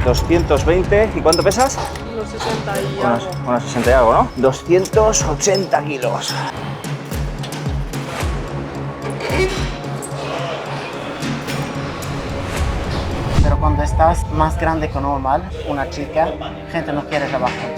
220. ¿Y cuánto pesas? Unos 60 y algo. Unos 60 y algo, ¿no? 280 kilos. Pero cuando estás más grande que normal, una chica, gente no quiere trabajar.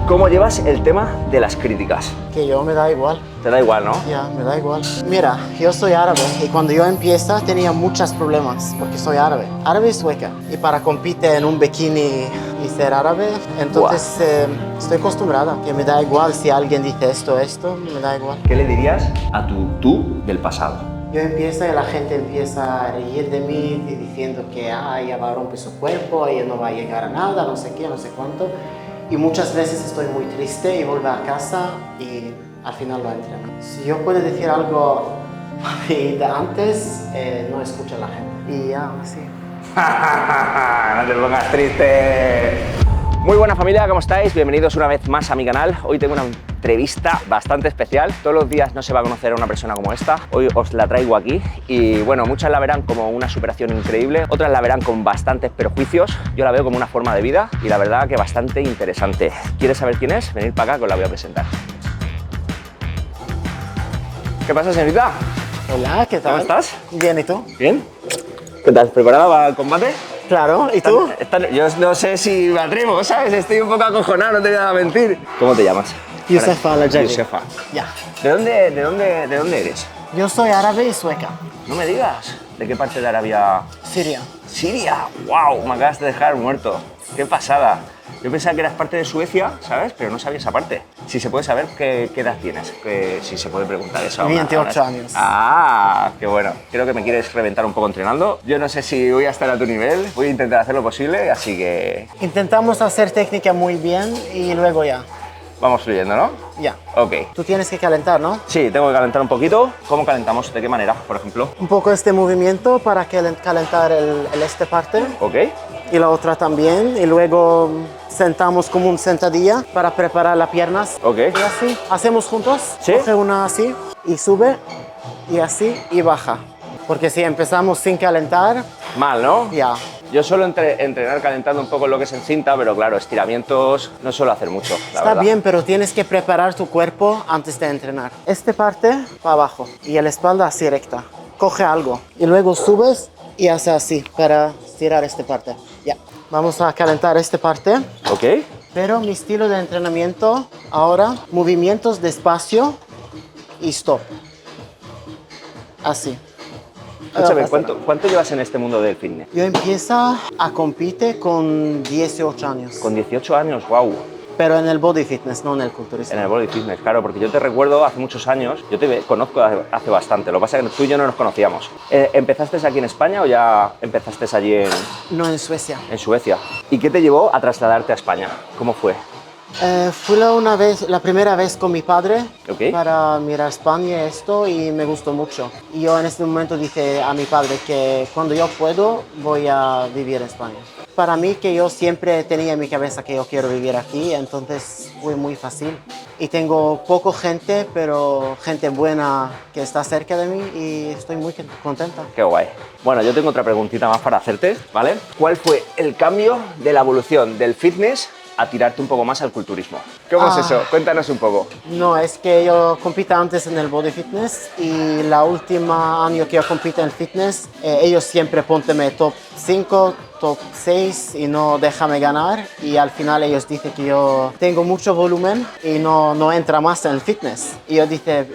¿Cómo llevas el tema de las críticas? Que yo me da igual. Te da igual, ¿no? Ya, me da igual. Mira, yo soy árabe y cuando yo empecé tenía muchos problemas porque soy árabe. Árabe y sueca. Y para competir en un bikini y ser árabe, entonces estoy acostumbrada. Que me da igual si alguien dice esto, me da igual. ¿Qué le dirías a tu tú del pasado? Yo empiezo y la gente empieza a reír de mí diciendo que ella va a romper su cuerpo, ella no va a llegar a nada, no sé qué, no sé cuánto. Y muchas veces estoy muy triste y vuelvo a casa y al final lo entreno. Si yo puedo decir algo de antes, no escucha a la gente. Y ya, así. No te pongas triste. Muy buena familia, ¿cómo estáis? Bienvenidos una vez más a mi canal. Hoy tengo una entrevista bastante especial. Todos los días no se va a conocer a una persona como esta. Hoy os la traigo aquí y bueno, muchas la verán como una superación increíble, otras la verán con bastantes prejuicios. Yo la veo como una forma de vida y la verdad que bastante interesante. ¿Quieres saber quién es? Venid para acá que os la voy a presentar. ¿Qué pasa, señorita? Hola, ¿qué tal? ¿Cómo estás? Bien, ¿y tú? ¿Bien? ¿Qué tal? ¿Preparada para el combate? Claro, ¿y tú? Yo no sé si me atrevo, ¿sabes? Estoy un poco acojonado, no te voy a mentir. ¿Cómo te llamas? Yusefa Al-Ajadi. Yusefa. Ya. ¿De dónde eres? Yo soy árabe y sueca. No me digas. ¿De qué parte de Arabia? Siria. Siria. ¡Wow! Me acabas de dejar muerto. ¡Qué pasada! Yo pensaba que eras parte de Suecia, ¿sabes? Pero no sabía esa parte. Si se puede saber, ¿qué edad tienes? Si se puede preguntar eso. 28 años. ¡Ah! ¡Qué bueno! Creo que me quieres reventar un poco entrenando. Yo no sé si voy a estar a tu nivel. Voy a intentar hacer lo posible, así que... Intentamos hacer técnica muy bien y luego ya. Vamos fluyendo, ¿no? Ya. Ok. Tú tienes que calentar, ¿no? Sí, tengo que calentar un poquito. ¿Cómo calentamos? ¿De qué manera, por ejemplo? Un poco este movimiento para calentar esta parte. Ok. Y la otra también. Y luego sentamos como un sentadilla para preparar las piernas. Ok. Y así. Hacemos juntos. Sí. Coge una así y sube. Y así y baja. Porque si empezamos sin calentar, Mal, ¿no? ya. Yo suelo entrenar calentando un poco lo que es en cinta, pero claro, estiramientos no suelo hacer mucho, la Está verdad. bien, pero tienes que preparar tu cuerpo antes de entrenar. Esta parte para abajo y la espalda así recta. Coge algo y luego subes y haces así para estirar esta parte. Ya. Vamos a calentar esta parte. Ok. Pero mi estilo de entrenamiento ahora, movimientos despacio y stop. Así. Escúchame, ¿cuánto llevas en este mundo del fitness? Yo empiezo a competir con 18 años. Con 18 años, wow. Pero en el body fitness, no en el culturismo. En el body fitness, claro, porque yo te recuerdo hace muchos años, yo te conozco hace bastante, lo que pasa es que tú y yo no nos conocíamos. ¿Empezaste aquí en España o ya empezaste allí No, en Suecia. en Suecia? ¿Y qué te llevó a trasladarte a España? ¿Cómo fue? Fui la primera vez con mi padre Ok. para mirar España esto y me gustó mucho. Y yo en este momento dije a mi padre que cuando yo puedo voy a vivir en España. Para mí que yo siempre tenía en mi cabeza que yo quiero vivir aquí, entonces fue muy fácil. Y tengo poco gente, pero gente buena que está cerca de mí y estoy muy contenta. Qué guay. Bueno, yo tengo otra preguntita más para hacerte, ¿vale? ¿Cuál fue el cambio de la evolución del fitness a tirarte un poco más al culturismo? ¿Cómo es eso? Cuéntanos un poco. No, es que yo compito antes en el body fitness y la última año que yo compito en fitness, ellos siempre pónteme top 5, top 6 y no déjame ganar y al final ellos dicen que yo tengo mucho volumen y no entra más en el fitness. Y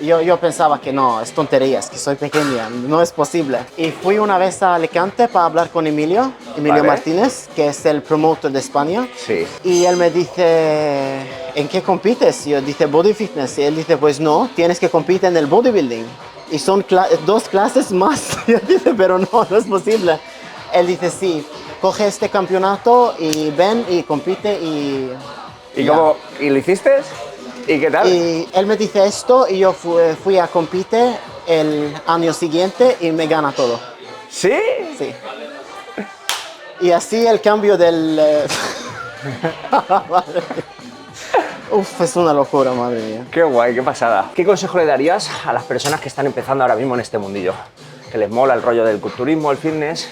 yo pensaba que no, es tonterías, que soy pequeña, no es posible. Y fui una vez a Alicante para hablar con Emilio Vale. Martínez, que es el promotor de España. Sí. Y él me dice, ¿en qué compites? Y yo dije, body fitness. Y él dice, pues no, tienes que competir en el bodybuilding. Y son 2 clases más. Y yo dije, pero no es posible. Él dice, sí, coge este campeonato y ven y compite y... ¿Y ya. cómo? ¿Y lo hiciste? ¿Y qué tal? Y él me dice esto y yo fui a competir el año siguiente y me gana todo. ¿Sí? Sí. Y así el cambio del... Uf, es una locura, madre mía. Qué guay, qué pasada. ¿Qué consejo le darías a las personas que están empezando ahora mismo en este mundillo? Que les mola el rollo del culturismo, el fitness.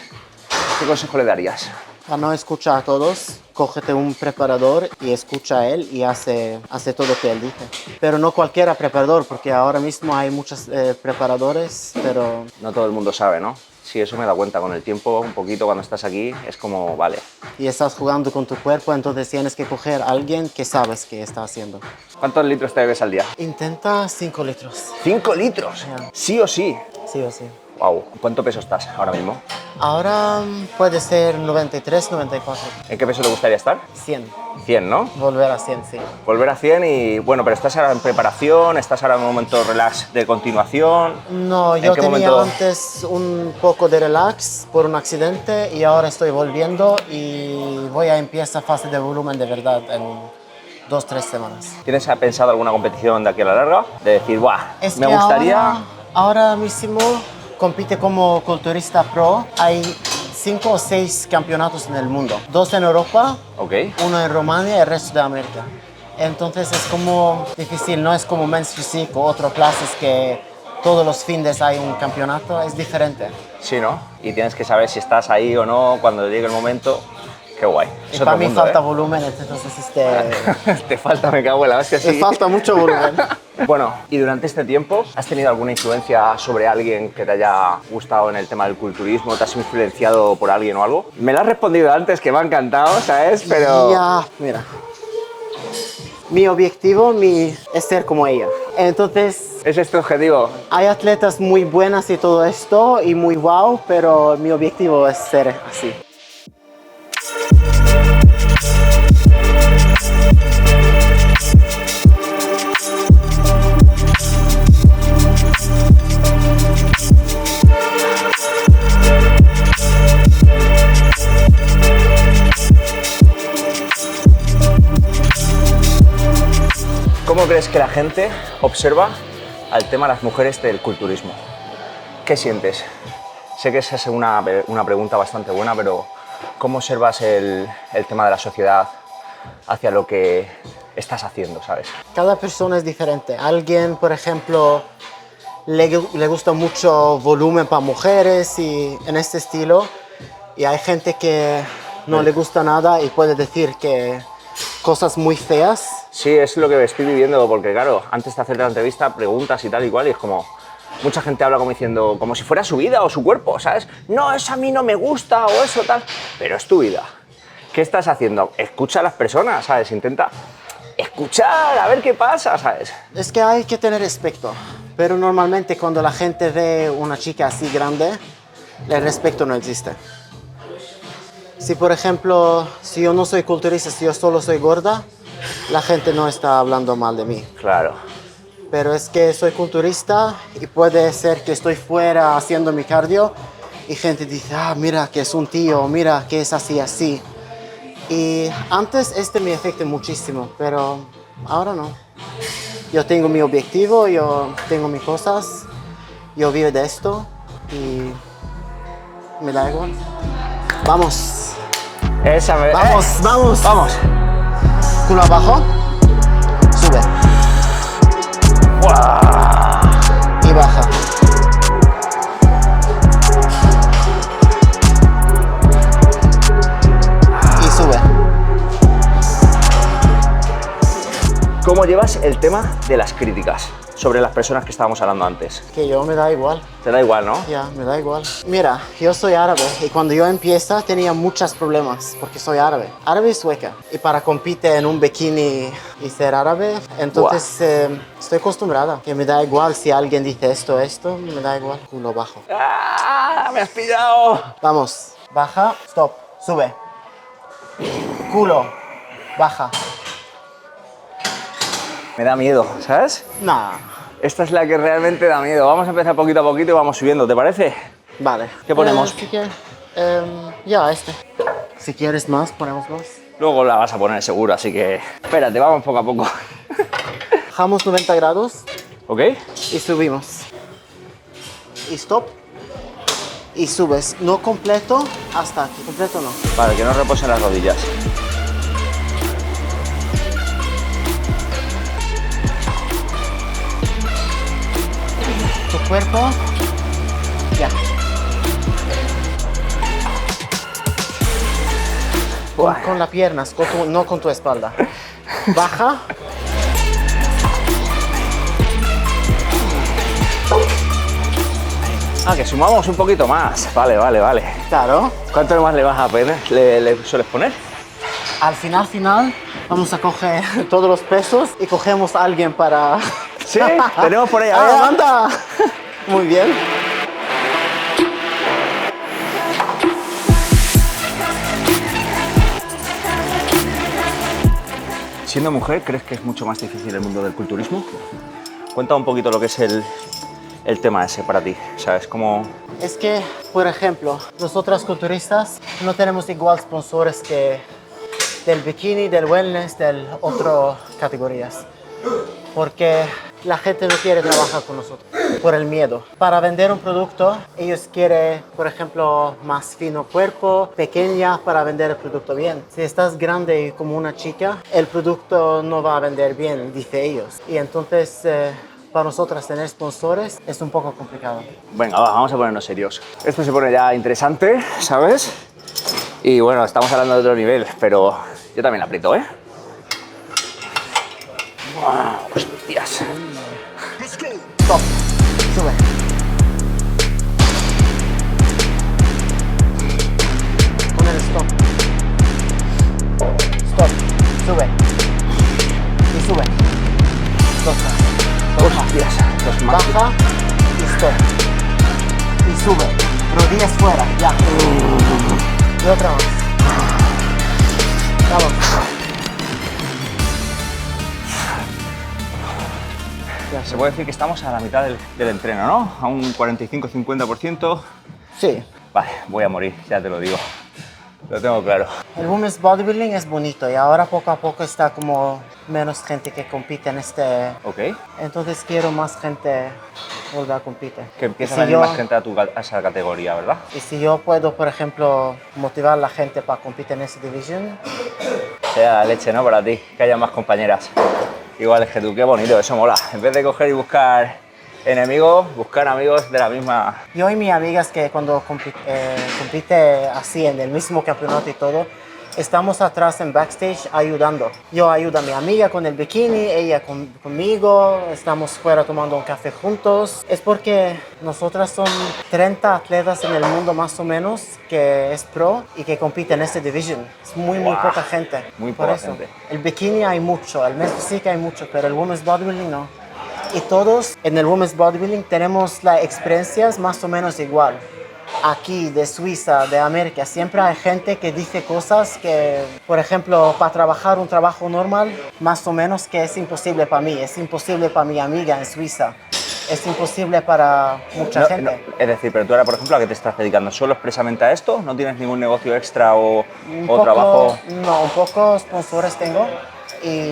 ¿Qué consejo le darías? Para no escuchar a todos, cógete un preparador y escucha a él y hace todo lo que él dice. Pero no cualquier preparador, porque ahora mismo hay muchos preparadores, pero... No todo el mundo sabe, ¿no? Sí, eso me da cuenta con el tiempo, un poquito cuando estás aquí, es como, vale. Y estás jugando con tu cuerpo, entonces tienes que coger a alguien que sabes qué está haciendo. ¿Cuántos litros te bebes al día? Intenta 5 litros. ¿5 litros? Ya. ¿Sí o sí? Sí o sí. Wow. ¿Cuánto peso estás ahora mismo? Ahora puede ser 93, 94. ¿En qué peso te gustaría estar? 100. 100, ¿no? Volver a 100, sí. Volver a 100 y, bueno, pero estás ahora en preparación, estás ahora en un momento relax de continuación. No, ¿En yo qué tenía momento? antes un poco de relax por un accidente y ahora estoy volviendo y voy a empezar fase de volumen de verdad en 2-3 semanas. ¿Tienes pensado alguna competición de aquí a la larga? De decir, ¡buah! Es Me que gustaría... ahora mismo compite como culturista pro. Hay 5 o 6 campeonatos en el mundo. 2 en Europa, Ok. 1 en Rumania y el resto de América. Entonces es como difícil, no es como Men's Physique o otras clases que todos los fines hay un campeonato, es diferente. Sí, ¿no? Y tienes que saber si estás ahí o no cuando llegue el momento. Qué guay. Y Es para otro mí mundo, falta ¿eh? volumen, entonces Te falta, me cago en la hostia, sí. me falta mucho volumen. Bueno, y durante este tiempo, ¿has tenido alguna influencia sobre alguien que te haya gustado en el tema del culturismo? ¿Te has influenciado por alguien o algo? Me lo has respondido antes, que me ha encantado, ¿sabes? Pero... Ya, mira. Mi objetivo es ser como ella. Entonces, ¿Ese es tu objetivo? hay atletas muy buenas y todo esto, y muy wow, pero mi objetivo es ser así. ¿Cómo crees que la gente observa al tema de las mujeres del culturismo? ¿Qué sientes? Sé que esa es una pregunta bastante buena, pero ¿cómo observas el tema de la sociedad hacia lo que estás haciendo, sabes? Cada persona es diferente. Alguien, por ejemplo, le gusta mucho volumen para mujeres y en este estilo. Y hay gente que no le gusta nada y puede decir que cosas muy feas. Sí, es lo que estoy viviendo, porque claro, antes de hacerte la entrevista preguntas y tal y cual, y es como... Mucha gente habla como diciendo, como si fuera su vida o su cuerpo, ¿sabes? No, eso a mí no me gusta o eso tal, pero es tu vida. ¿Qué estás haciendo? Escucha a las personas, ¿sabes? Intenta escuchar, a ver qué pasa, ¿sabes? Es que hay que tener respeto, pero normalmente cuando la gente ve una chica así grande, el respeto no existe. Si por ejemplo, si yo no soy culturista, si yo solo soy gorda, la gente no está hablando mal de mí. Claro. Pero es que soy culturista y puede ser que estoy fuera haciendo mi cardio y gente dice, ah, mira que es un tío, mira que es así, así. Y antes me afecta muchísimo, pero ahora no. Yo tengo mi objetivo, yo tengo mis cosas, yo vivo de esto y me da igual. Vamos. Vamos, vamos. Vamos. Culo abajo, sube. Y baja. Y sube. ¿Cómo llevas el tema de las críticas sobre las personas que estábamos hablando antes? Que yo me da igual. Te da igual, ¿no? Ya, me da igual. Mira, yo soy árabe y cuando yo empecé tenía muchos problemas porque soy árabe. Árabe y sueca. Y para competir en un bikini y ser árabe, entonces estoy acostumbrada. Que me da igual si alguien dice esto, me da igual. Culo bajo. ¡Ah! ¡Me has pillado! Vamos. Baja, stop, sube. Culo, baja. Me da miedo, ¿sabes? Nah. Esta es la que realmente da miedo. Vamos a empezar poquito a poquito y vamos subiendo, ¿te parece? Vale. ¿Qué ponemos? Ya, Si quieres más, ponemos más. Luego la vas a poner seguro, así que... Espérate, vamos poco a poco. Bajamos 90 grados ¿Ok? y subimos. Y stop. Y subes. No completo hasta aquí. Completo no. Vale, que no reposen las rodillas. Tu cuerpo. Ya. con las piernas, no con tu espalda. Baja. Ah, que sumamos un poquito más. Vale. Claro. ¿Cuánto más le vas a poner? ¿Le sueles poner? Al final vamos a coger todos los pesos y cogemos a alguien para... Sí, tenemos por ahí. ¡Anda! Muy bien. Siendo mujer, ¿crees que es mucho más difícil el mundo del culturismo? Cuenta un poquito lo que es el tema ese para ti, ¿sabes? Como... Es que, por ejemplo, nosotras culturistas no tenemos igual sponsores que del bikini, del wellness, de otras categorías. Porque la gente no quiere trabajar con nosotros por el miedo. Para vender un producto, ellos quieren, por ejemplo, más fino cuerpo, pequeña para vender el producto bien. Si estás grande y como una chica, el producto no va a vender bien, dice ellos. Y entonces, para nosotras tener sponsores es un poco complicado. Venga, vamos a ponernos serios. Esto se pone ya interesante, ¿sabes? Y bueno, estamos hablando de otro nivel, pero yo también la aprieto, ¿eh? ¡Wow! ¡Hostias! Stop. Sube. Con el stop. Stop. Sube. Y sube. Baja. ¡Hostias! Los más... Baja y stop. Y sube. Rodillas fuera. Ya. Y otra más. Vamos. Se puede decir que estamos a la mitad del entreno, ¿no? A un 45-50%. Sí. Vale, voy a morir, ya te lo digo. Lo tengo claro. El women's bodybuilding es bonito y ahora poco a poco está como menos gente que compite en este... Ok. Entonces quiero más gente volver a competir. Que empieza Y a si venir yo- más gente a esa categoría, ¿verdad? Y si yo puedo, por ejemplo, motivar a la gente para competir en esa división, Sea la leche, ¿no? Para ti, que haya más compañeras iguales que tú. Qué bonito, eso mola. En vez de coger y buscar enemigos, buscar amigos de la misma... yo y mis amigas que cuando compite así en el mismo campeonato y todo, estamos atrás en backstage ayudando. Yo ayudo a mi amiga con el bikini, ella conmigo, estamos fuera tomando un café juntos. Es porque nosotras son 30 atletas en el mundo más o menos que es pro y que compiten en esta división. Es muy Wow. poca gente. Muy Por poca eso. gente. El bikini hay mucho, el men's physique hay mucho, pero el women's bodybuilding no. Y todos en el women's bodybuilding tenemos las experiencias más o menos igual. Aquí, de Suiza, de América, siempre hay gente que dice cosas que, por ejemplo, para trabajar un trabajo normal, más o menos que es imposible para mí, es imposible para mi amiga en Suiza, es imposible para mucha gente. Es decir, pero tú ahora, por ejemplo, ¿a qué te estás dedicando? ¿Solo expresamente a esto? ¿No tienes ningún negocio extra o trabajo? No, un poco sponsores tengo,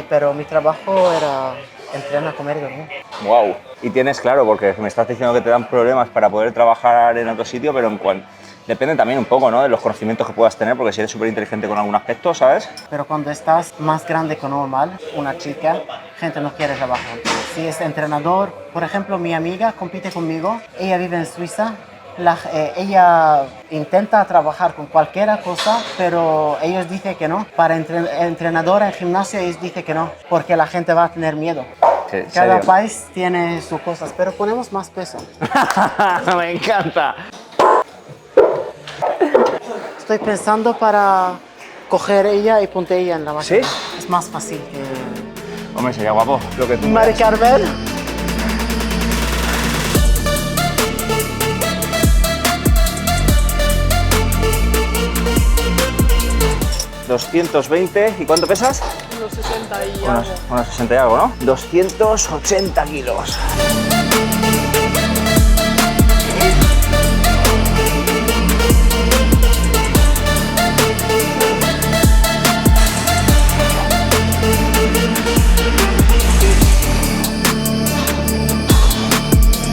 pero mi trabajo era entrenar, comer y dormir. Wow. Y tienes, claro, porque me estás diciendo que te dan problemas para poder trabajar en otro sitio, pero depende también un poco, ¿no? De los conocimientos que puedas tener, porque si eres súper inteligente con algún aspecto, ¿sabes? Pero cuando estás más grande que normal, una chica, gente no quiere trabajar contigo. Si es entrenador, por ejemplo, mi amiga compite conmigo, ella vive en Suiza, ella intenta trabajar con cualquier cosa, pero ellos dicen que no. Para entrenadora en gimnasio, ellos dicen que no, porque la gente va a tener miedo. ¿En Cada serio? país tiene sus cosas, pero ponemos más peso. Me encanta. Estoy pensando para coger ella y ponte ella en la máquina. ¿Sí? Es más fácil que... Hombre, sería guapo. Lo que tú Mari veas. Carmen. ¿220? ¿Y cuánto pesas? Unos 60 y algo. Unos 60 y algo, ¿no? 280 kilos.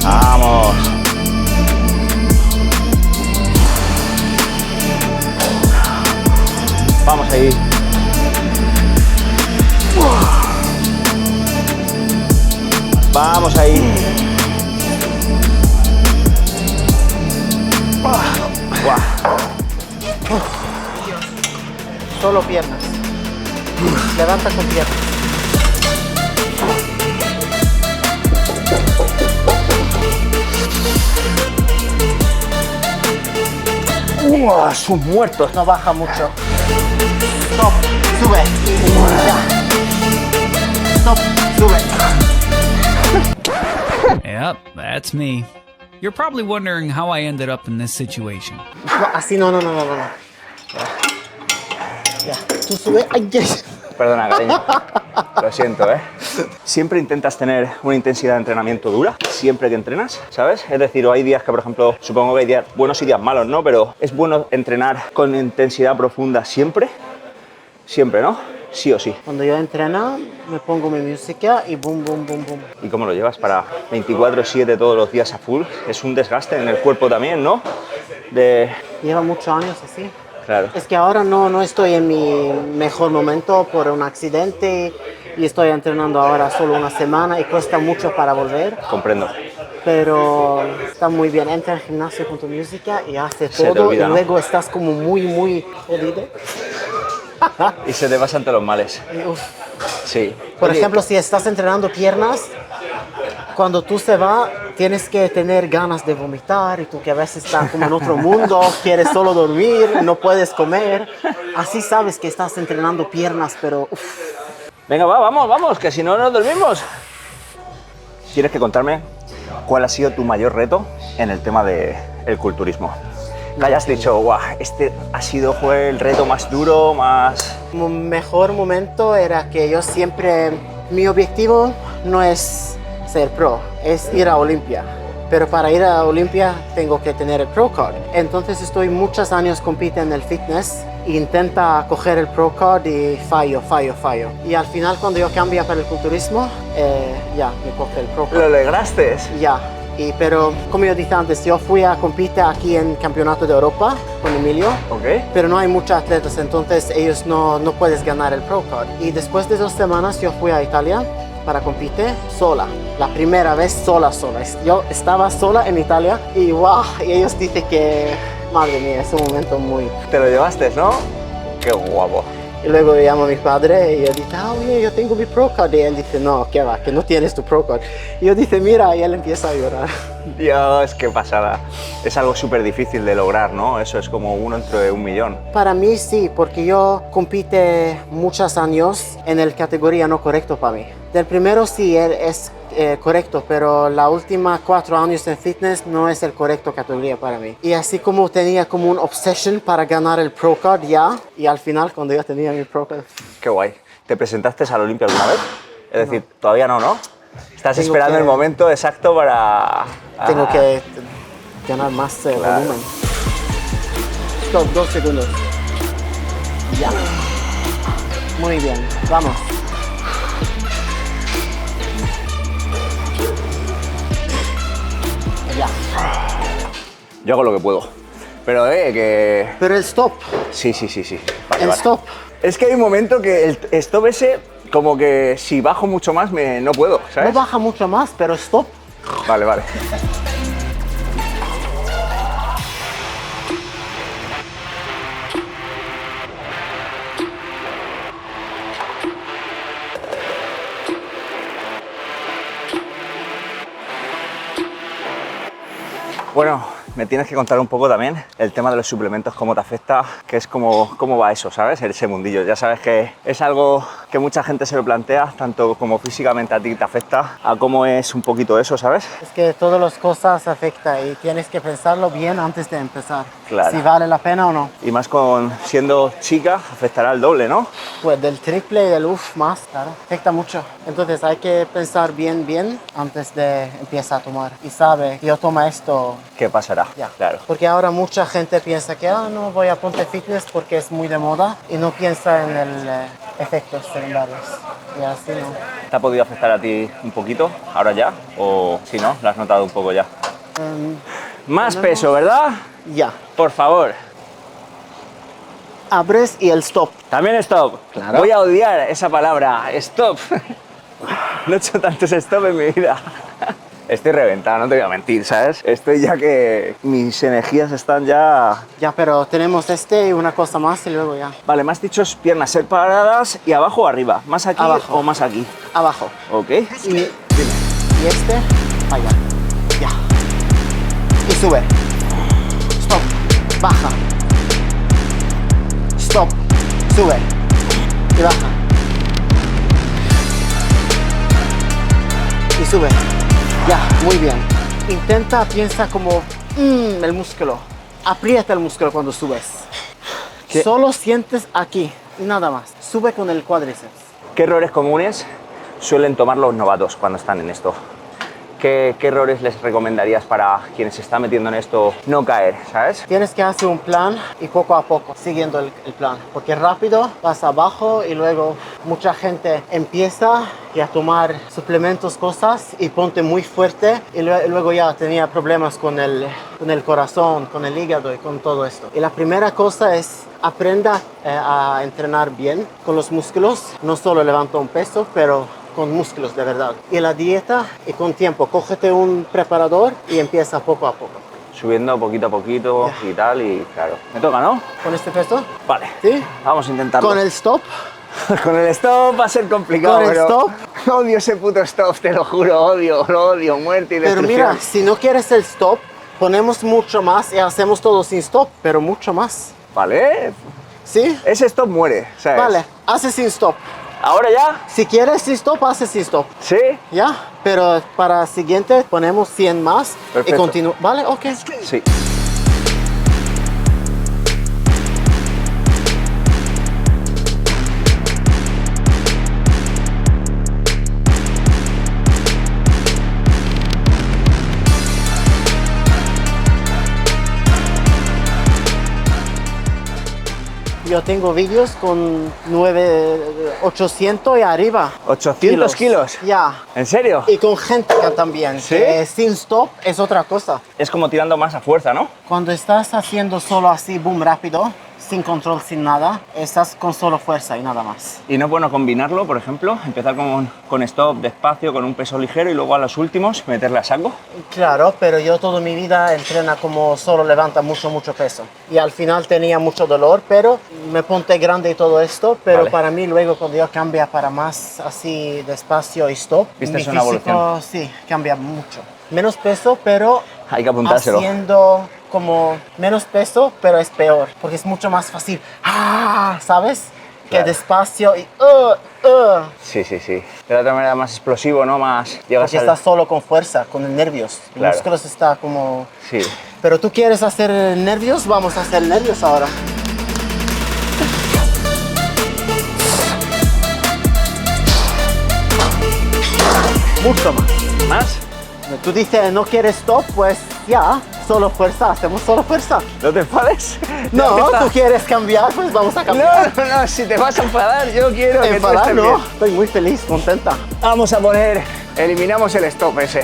Vamos. Vamos ahí. Vamos ahí. Guau. solo piernas. Levanta con piernas. ¡Sus muertos! No baja mucho. Stop, sube. Ya. Stop, sube. Yep, that's me. You're probably wondering how I ended up in this situation. No, así no. Ya, tú sube. Ay, yes. Perdona, cariño. Lo siento, ¿eh? Siempre intentas tener una intensidad de entrenamiento dura, siempre que entrenas, ¿sabes? Es decir, o hay días que, por ejemplo, supongo que hay días buenos y días malos, ¿no? Pero es bueno entrenar con intensidad profunda siempre. Siempre, ¿no? Sí o sí. Cuando yo entreno, me pongo mi música y boom, boom, boom, boom. ¿Y cómo lo llevas para 24/7 todos los días a full? Es un desgaste en el cuerpo también, ¿no? Lleva muchos años así. Claro. Es que ahora no estoy en mi mejor momento por un accidente y estoy entrenando ahora solo una semana y cuesta mucho para volver. Comprendo. Pero está muy bien. Entra al gimnasio con tu música y hace Se te todo olvida, y ¿no? luego estás como muy jodido. Y se te pasan todos los males. Y, uf. Sí. Por Oye, ejemplo, si estás entrenando piernas, cuando tú se vas, tienes que tener ganas de vomitar y tú que a veces estás como en otro mundo, quieres solo dormir, no puedes comer. Así sabes que estás entrenando piernas, pero uf. Venga, vamos, que si no nos dormimos. Tienes que contarme cuál ha sido tu mayor reto en el tema del culturismo. Que hayas dicho, guau, este fue el reto más duro, más... Mi mejor momento era que yo siempre, mi objetivo no es ser pro, es ir a Olimpia. Pero para ir a Olimpia tengo que tener el Pro Card. Entonces estoy muchos años compitiendo en el fitness e intenta coger el Pro Card y fallo. Y al final cuando yo cambio para el culturismo, ya me coge el Pro Card. ¿Lo lograste? Ya. Pero como yo dije antes, yo fui a competir aquí en Campeonato de Europa con Emilio. Ok. Pero no hay muchos atletas, entonces ellos no puedes ganar el Pro Card. Y después de 2 semanas yo fui a Italia para competir sola. La primera vez sola. Yo estaba sola en Italia y wow, y ellos dicen que, madre mía, es un momento muy... Te lo llevaste, ¿no? Qué guapo. Y luego llamo a mi padre y yo dije, oye, yo tengo mi Pro Card. Y él dice, no, ¿qué va? Que no tienes tu Pro Card. Y yo dije, mira, y él empieza a llorar. Dios, qué pasada. Es algo súper difícil de lograr, ¿no? Eso es como uno entre 1.000.000. Para mí sí, porque yo compite muchos años en el categoría no correcto para mí. Del primero sí es correcto, pero la última 4 años en fitness no es el correcto categoría para mí. Y así como tenía como un obsession para ganar el Pro Card ya, y al final cuando yo tenía mi Pro Card... Qué guay. ¿Te presentaste al Olimpia alguna vez? Es decir, todavía no, ¿no? Estás Tengo esperando que- el momento exacto para... Tengo que ganar más Claro. volumen. Stop, 2 segundos. Ya. Muy bien, vamos. Ya. Yo hago lo que puedo. Pero, que... Pero el stop, Sí. Vale, el vale. stop. Es que hay un momento que el stop ese, como que si bajo mucho más, no puedo, No ¿sabes? baja mucho más, pero stop. Vale. Bueno, me tienes que contar un poco también el tema de los suplementos, cómo te afecta, que es cómo va eso, ¿sabes? Ese mundillo. Ya sabes que es algo que mucha gente se lo plantea, tanto como físicamente a ti te afecta, a cómo es un poquito eso, ¿sabes? Es que todas las cosas afectan y tienes que pensarlo bien antes de empezar. Claro. Si vale la pena o no. Y más siendo chica, afectará el doble, ¿no? Pues del triple y del más, claro. Afecta mucho. Entonces hay que pensar bien antes de empezar a tomar. Y sabe que yo tomo esto ¿Qué pasará? ya. Claro. Porque ahora mucha gente piensa que no voy a ponte fitness porque es muy de moda y no piensa en el efectos secundarios. Y así no. ¿Te ha podido afectar a ti un poquito, ahora ya? ¿O si no, lo has notado un poco ya? Más peso, ¿verdad? Ya. Por favor. Abres y el stop. También stop. Claro. Voy a odiar esa palabra, stop. No he hecho tantos stop en mi vida. Estoy reventado, no te voy a mentir, ¿sabes? Estoy ya que mis energías están ya... Ya, pero tenemos y una cosa más y luego ya. Vale, me has dicho piernas separadas y abajo o arriba. ¿Más aquí Abajo. o más aquí? Abajo. Ok. Y allá. Ya. Y sube. Stop. Baja. Stop. Sube. Y baja. Y sube. Ya, muy bien. Piensa como el músculo. Aprieta el músculo cuando subes. ¿Qué? Solo sientes aquí, nada más. Sube con el cuádriceps. ¿Qué errores comunes suelen tomar los novatos cuando están en esto? ¿Qué errores les recomendarías para quienes se están metiendo en esto no caer, sabes? Tienes que hacer un plan y poco a poco, siguiendo el plan. Porque rápido vas abajo y luego mucha gente empieza a tomar suplementos, cosas y ponte muy fuerte y luego ya tenía problemas con el corazón, con el hígado y con todo esto. Y la primera cosa es aprenda a entrenar bien con los músculos. No solo levanta un peso, pero con músculos de verdad. Y la dieta y con tiempo. Cógete un preparador y empieza poco a poco. Subiendo poquito a poquito y tal, y claro. Me toca, ¿no? ¿Con este peso? Vale. ¿Sí? Vamos a intentarlo. ¿Con el stop? Con el stop va a ser complicado, ¿Con el pero stop? odio ese puto stop, te lo juro, lo odio, muerte y Pero destrucción. mira, si no quieres el stop, ponemos mucho más y hacemos todo sin stop, pero mucho más. Vale, ¿Sí? ese stop muere, ¿sabes? Vale, hace sin stop. ¿Ahora ya? Si quieres sin stop, hace sin stop. ¿Sí? ¿Ya? Pero para siguiente ponemos 100 más y Perfecto. continúa. ¿Vale? Ok. Sí. Yo tengo vídeos con 800 y arriba. 800 kilos. Ya. ¿En serio? Y con gente también. ¿Sí? Que sin stop es otra cosa. Es como tirando más a fuerza, ¿no? Cuando estás haciendo solo así, boom, rápido, sin control, sin nada, estás con solo fuerza y nada más. Y no es bueno combinarlo, por ejemplo, empezar con stop despacio, con un peso ligero y luego a los últimos meterle a saco. Claro, pero yo toda mi vida entrena como solo levanta mucho peso. Y al final tenía mucho dolor, pero me ponte grande y todo esto, pero Vale. para mí luego cuando yo cambia para más así despacio y stop, Viste, mi es una físico evolución. sí, cambia mucho. Menos peso, pero Hay que apuntárselo. haciendo como menos peso, pero es peor, porque es mucho más fácil, ¿sabes? Que Claro. despacio y Sí, sí, sí. De la otra manera más explosivo, ¿no? Más llegas porque estás solo con fuerza, con nervios. Los Claro. músculos está como... Sí. Pero tú quieres hacer nervios, vamos a hacer nervios ahora. Mucho más. ¿Más? Tú dices no quieres stop, pues ya, solo fuerza, hacemos solo fuerza. ¿No te enfades? No, Ya tú está. quieres cambiar, pues vamos a cambiar. No, si te vas a enfadar, yo quiero que tú Enfadar, estés no, bien. estoy muy feliz, contenta. Vamos a poner, eliminamos el stop ese.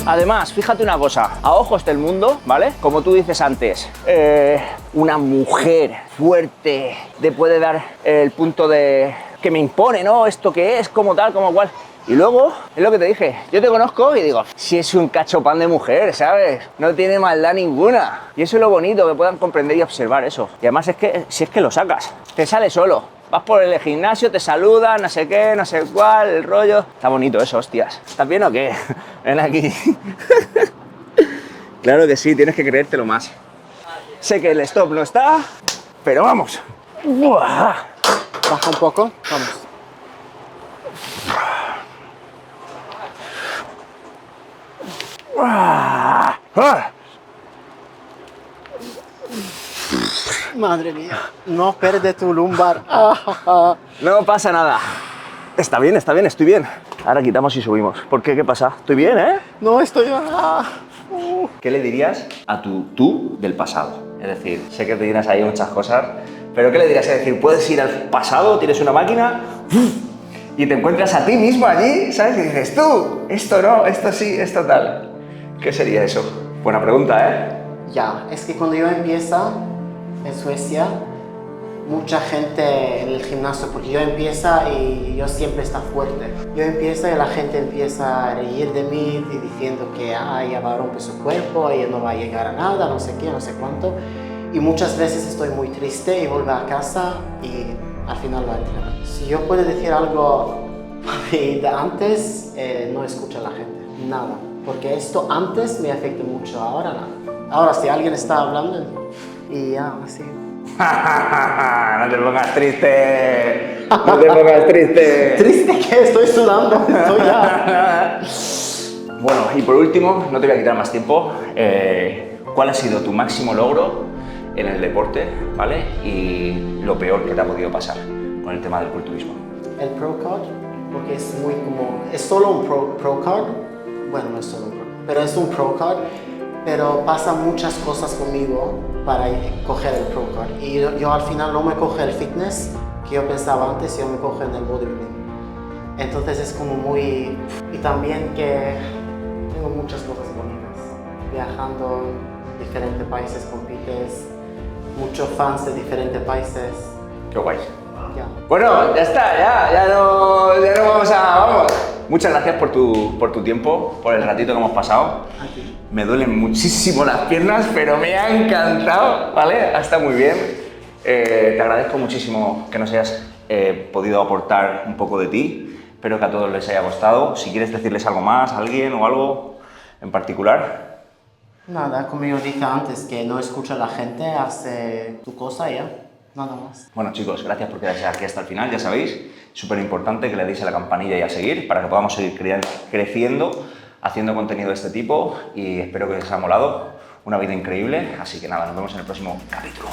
Además, fíjate una cosa, a ojos del mundo, ¿vale? Como tú dices antes, una mujer fuerte te puede dar el punto de que me impone, ¿no? Esto que es, como tal, como cual. Y luego, es lo que te dije, yo te conozco y digo, si es un cachopán de mujer, ¿sabes? No tiene maldad ninguna. Y eso es lo bonito, que puedan comprender y observar eso. Y además es que, si es que lo sacas, te sale solo. Vas por el gimnasio, te saludan, no sé qué, no sé cuál, el rollo. Está bonito eso, hostias. ¿Estás bien o qué? Ven aquí. Claro que sí, tienes que creértelo más. Sé que el stop no está, pero vamos. ¡Buah! Baja un poco, vamos. ¡Ah! ¡Ah! Madre mía, no pierde tu lumbar. No pasa nada. Está bien, estoy bien. Ahora quitamos y subimos. ¿Por qué? ¿Qué pasa? Estoy bien, ¿eh? No estoy... ¿Qué le dirías a tu tú del pasado? Es decir, sé que te dirás ahí muchas cosas, pero ¿qué le dirías? Es decir, puedes ir al pasado, tienes una máquina y te encuentras a ti mismo allí, ¿sabes? Y dices, tú, esto no, esto sí, esto tal. ¿Qué sería eso? Buena pregunta, ¿eh? Ya, es que cuando yo empiezo en Suecia, mucha gente en el gimnasio, porque yo empiezo y yo siempre está fuerte. Yo empiezo y la gente empieza a reír de mí y diciendo que ella va a romper su cuerpo, ella no va a llegar a nada, no sé qué, no sé cuánto. Y muchas veces estoy muy triste y vuelvo a casa y al final va a entrenar. Si yo puedo decir algo de antes, no escucha a la gente, nada. Porque esto antes me afecta mucho, ahora nada. Ahora si alguien está hablando y ya, así. No te pongas triste. No te pongas triste. ¿Triste que estoy sudando? Estoy ya. Bueno, y por último, no te voy a quitar más tiempo. ¿Cuál ha sido tu máximo logro en el deporte, ¿vale? Y lo peor que te ha podido pasar con el tema del culturismo. El Pro Card, porque es muy como... Es solo un Pro Card. Bueno, no es solo un Pro, pero es un Pro Card. Pero pasan muchas cosas conmigo para coger el Pro Card. Y yo al final no me coge el fitness que yo pensaba antes, yo me coge en el bodybuilding. Entonces es como muy... Y también que tengo muchas cosas bonitas. Viajando en diferentes países, compites, muchos fans de diferentes países. Qué guay. Ya. Bueno, ya está, ya no vamos a... Vamos. Muchas gracias por tu tiempo, por el ratito que hemos pasado. Aquí. Me duelen muchísimo las piernas, pero me ha encantado, ¿vale? Ha estado muy bien. Te agradezco muchísimo que nos hayas podido aportar un poco de ti. Espero que a todos les haya gustado. Si quieres decirles algo más, a alguien o algo en particular. Nada, como yo dije antes, que no escucha a la gente, hace tu cosa y ya. Nada más. Bueno chicos, gracias por quedarse aquí hasta el final, ya sabéis, súper importante que le deis a la campanilla y a seguir para que podamos seguir creciendo, haciendo contenido de este tipo y espero que os haya molado, una vida increíble, así que nada, nos vemos en el próximo capítulo.